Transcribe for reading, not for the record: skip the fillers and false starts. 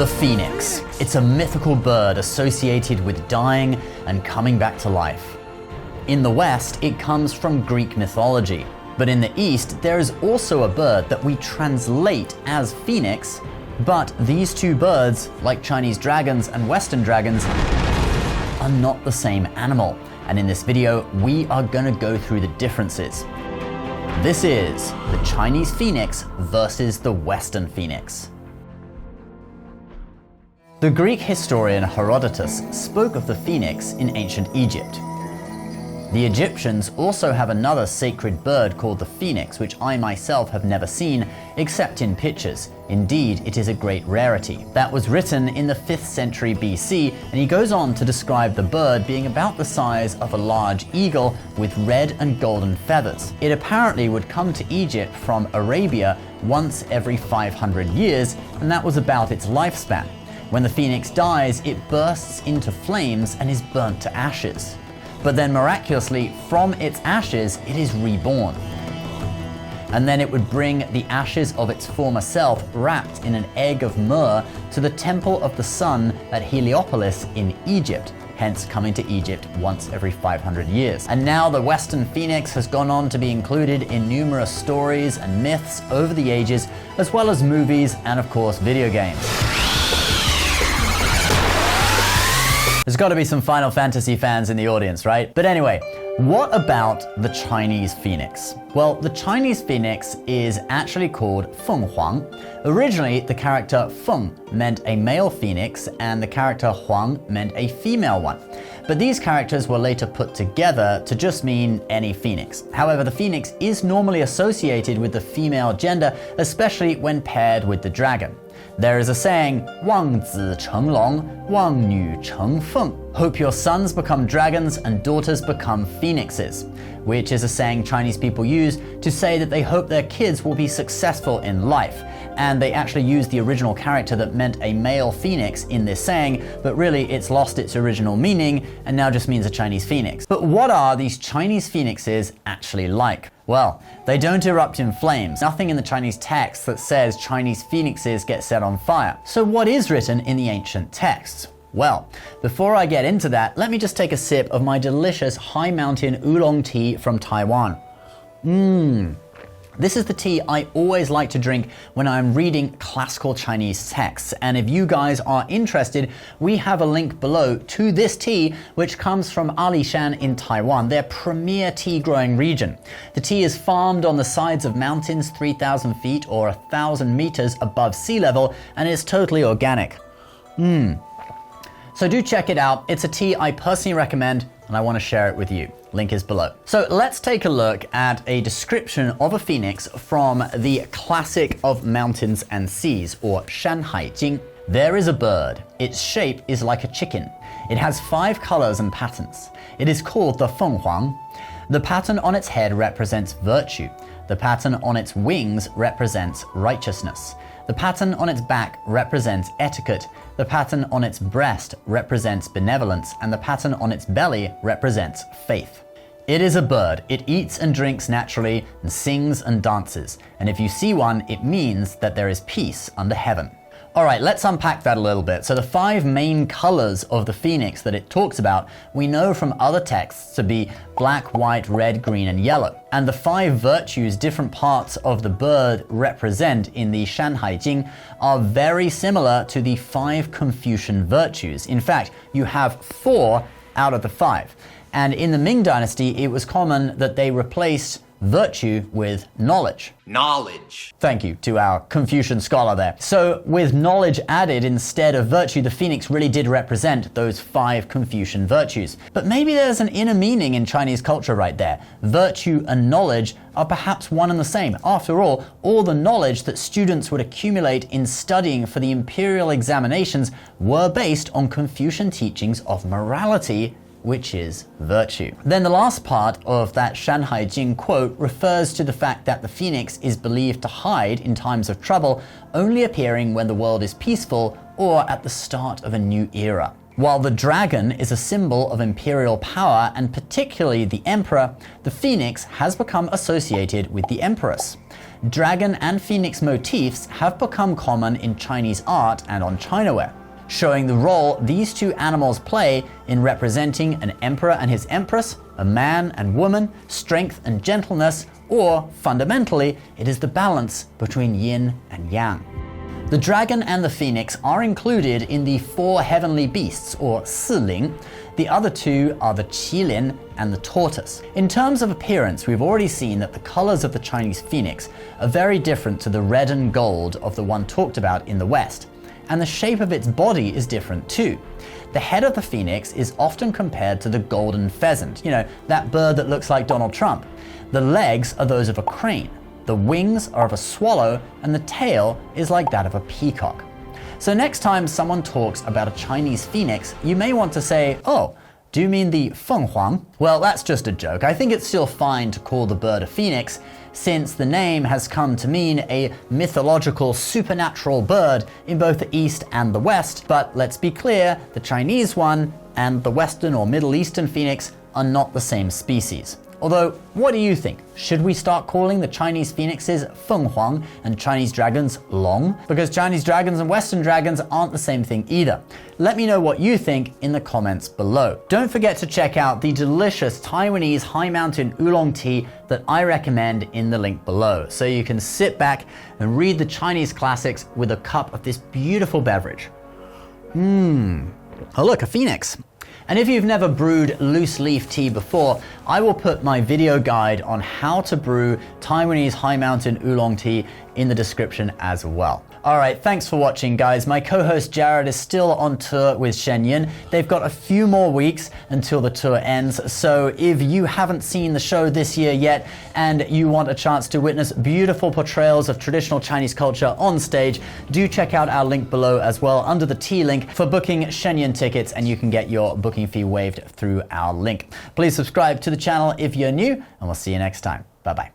The phoenix. It's a mythical bird associated with dying and coming back to life. In the West, it comes from Greek mythology. But in the East, there is also a bird that we translate as phoenix, but these two birds, like Chinese dragons and Western dragons, are not the same animal. And in this video, we are gonna go through the differences. This is the Chinese phoenix versus the Western phoenix. The Greek historian Herodotus spoke of the phoenix in ancient Egypt. The Egyptians also have another sacred bird called the phoenix, which I myself have never seen, except in pictures. Indeed, it is a great rarity. That was written in the 5th century BC, and he goes on to describe the bird being about the size of a large eagle with red and golden feathers. It apparently would come to Egypt from Arabia once every 500 years, and that was about its lifespan. When the phoenix dies, it bursts into flames and is burnt to ashes. But then miraculously, from its ashes, it is reborn. And then it would bring the ashes of its former self wrapped in an egg of myrrh to the temple of the sun at Heliopolis in Egypt, hence coming to Egypt once every 500 years. And now the Western phoenix has gone on to be included in numerous stories and myths over the ages, as well as movies and of course video games. There's got to be some Final Fantasy fans in the audience, right? But anyway, what about the Chinese phoenix? Well, the Chinese phoenix is actually called Feng Huang. Originally, the character Feng meant a male phoenix and the character Huang meant a female one. But these characters were later put together to just mean any phoenix. However, the phoenix is normally associated with the female gender, especially when paired with the dragon. There is a saying, 望子成龙,望女成凤. Hope your sons become dragons and daughters become phoenixes, which is a saying Chinese people use to say that they hope their kids will be successful in life. And they actually use the original character that meant a male phoenix in this saying, but really it's lost its original meaning and now just means a Chinese phoenix. But what are these Chinese phoenixes actually like? Well, they don't erupt in flames. Nothing in the Chinese text that says Chinese phoenixes get set on fire. So what is written in the ancient texts? Well, before I get into that, let me just take a sip of my delicious High Mountain Oolong tea from Taiwan. This is the tea I always like to drink when I'm reading classical Chinese texts. And if you guys are interested, we have a link below to this tea, which comes from Alishan in Taiwan, their premier tea growing region. The tea is farmed on the sides of mountains 3,000 feet or 1,000 meters above sea level, and is totally organic. So do check it out. It's a tea I personally recommend, and I want to share it with you. Link is below. So let's take a look at a description of a phoenix from the classic of mountains and seas, or Shanhai Jing. There is a bird. Its shape is like a chicken. It has 5 colors and patterns. It is called the Feng Huang. The pattern on its head represents virtue. The pattern on its wings represents righteousness. The pattern on its back represents etiquette. The pattern on its breast represents benevolence, and the pattern on its belly represents faith. It is a bird. It eats and drinks naturally and sings and dances. And if you see one, it means that there is peace under heaven. All right, let's unpack that a little bit. So the 5 main colors of the phoenix that it talks about, we know from other texts to be black, white, red, green, and yellow. And the 5 virtues different parts of the bird represent in the Shanhai Jing are very similar to the 5 Confucian virtues. In fact, you have 4 out of the 5. And in the Ming Dynasty, it was common that they replaced virtue with knowledge. Knowledge. Thank you to our Confucian scholar there. So with knowledge added instead of virtue, the phoenix really did represent those 5 Confucian virtues. But maybe there's an inner meaning in Chinese culture right there. Virtue and knowledge are perhaps one and the same. After all the knowledge that students would accumulate in studying for the imperial examinations were based on Confucian teachings of morality, which is virtue. Then the last part of that Shanhai Jing quote refers to the fact that the phoenix is believed to hide in times of trouble, only appearing when the world is peaceful or at the start of a new era. While the dragon is a symbol of imperial power, and particularly the emperor, the phoenix has become associated with the empress. dragon and phoenix motifs have become common in Chinese art and on Chinaware, showing the role these two animals play in representing an emperor and his empress, a man and woman, strength and gentleness, or fundamentally, it is the balance between yin and yang. The dragon and the phoenix are included in the 4 heavenly beasts, or Siling. The other 2 are the qilin and the tortoise. In terms of appearance, we've already seen that the colors of the Chinese phoenix are very different to the red and gold of the one talked about in the West, and the shape of its body is different too. The head of the phoenix is often compared to the golden pheasant, that bird that looks like Donald Trump. The legs are those of a crane, the wings are of a swallow, and the tail is like that of a peacock. So next time someone talks about a Chinese phoenix, you may want to say, oh, do you mean the fenghuang? Well, that's just a joke. I think it's still fine to call the bird a phoenix, since the name has come to mean a mythological supernatural bird in both the East and the West. But let's be clear, the Chinese one and the Western or Middle Eastern phoenix are not the same species. Although, what do you think? Should we start calling the Chinese phoenixes fenghuang and Chinese dragons long? Because Chinese dragons and Western dragons aren't the same thing either. Let me know what you think in the comments below. Don't forget to check out the delicious Taiwanese high mountain oolong tea that I recommend in the link below, so you can sit back and read the Chinese classics with a cup of this beautiful beverage. Oh look, a phoenix. And if you've never brewed loose leaf tea before, I will put my video guide on how to brew Taiwanese high mountain oolong tea in the description as well. All right, thanks for watching, guys. My co-host Jared is still on tour with Shenyun. They've got a few more weeks until the tour ends, so if you haven't seen the show this year yet and you want a chance to witness beautiful portrayals of traditional Chinese culture on stage, do check out our link below as well under the T link for booking Shenyun tickets, and you can get your booking fee waived through our link. Please subscribe to the channel if you're new, and we'll see you next time. Bye-bye.